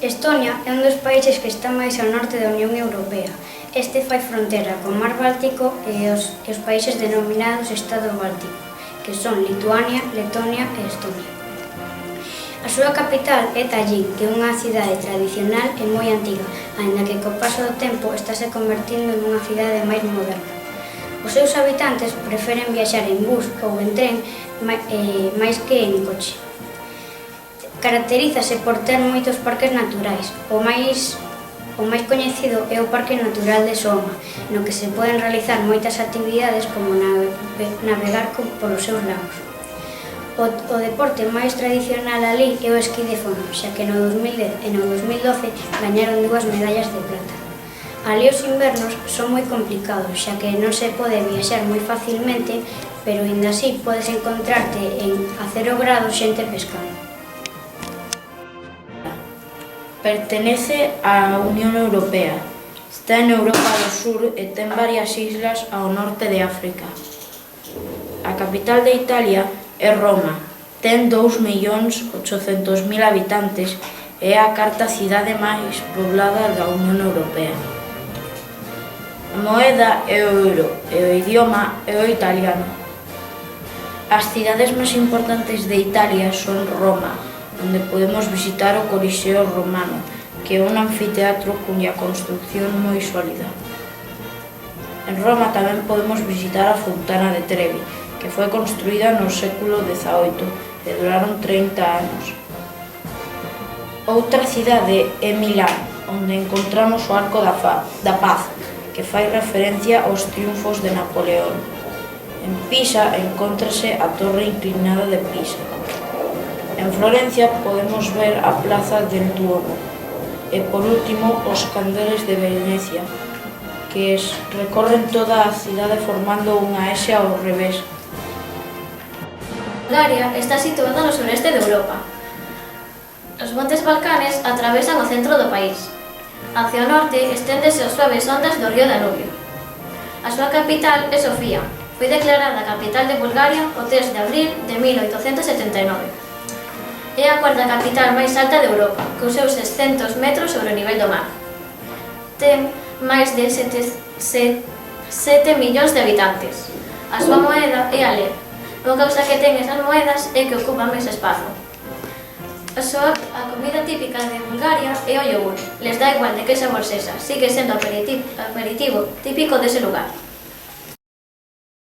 Estonia é un dos países que está máis ao norte da Unión Europea. Este fai frontera co Mar Báltico e os países denominados Estado Báltico, que son Lituania, Letonia e Estonia. A súa capital é Tallinn, que é unha cidade tradicional e moi antiga, aínda que co paso do tempo estáse convertindo nunha cidade máis moderna. Os seus habitantes preferen viaxar en bus ou en tren máis que en coche. Caracterízase por ter moitos parques naturais. O máis coñecido é o Parque Natural de Soma, no que se poden realizar moitas actividades como navegar polos seus lagos. O deporte máis tradicional alí é o esquí de fondo, xa que no 2010 e no 2012 gañaron 2 medallas de plata. Alí os invernos son moi complicados, xa que non se pode viaxar moi facilmente, pero aínda así podes encontrarte a 0 grados xente pescando. Pertenece á Unión Europea. Está en Europa do Sur e ten varias islas ao norte de África. A capital de Italia é Roma. Ten 2.800.000 habitantes e é a cuarta cidade máis poblada da Unión Europea. A moeda é o euro e o idioma é o italiano. As cidades máis importantes de Italia son Roma, onde podemos visitar o Coliseo Romano, que é un anfiteatro cuya construcción moi sólida. En Roma tamén podemos visitar a Fontana de Trevi, que foi construída no século XVIII e duraron 30 anos. Outra cidade é Milán, onde encontramos o Arco da Paz, que fai referencia aos triunfos de Napoleón. En Pisa encóntrase a Torre Inclinada de Pisa. En Florencia podemos ver a Plaza del Duomo e, por último, os candeles de Venecia, que recorren toda a cidade formando unha S ao revés. Bulgaria está situada no sureste de Europa. Os montes Balcanes atravesan o centro do país. Hacia o norte esténdese os suaves ondas do río Danubio. A súa capital é Sofía. Foi declarada capital de Bulgaria o 3 de abril de 1879. É a cuarta capital máis alta de Europa, cos seus 600 metros sobre o nivel do mar. Ten máis de 7 millóns de habitantes. A súa moeda é a leu. A causa que ten esas moedas é que ocupan máis espazo. A comida típica de Bulgaria é o yogur. Les dá igual de que sabor sexa, sigue sendo aperitivo típico dese lugar.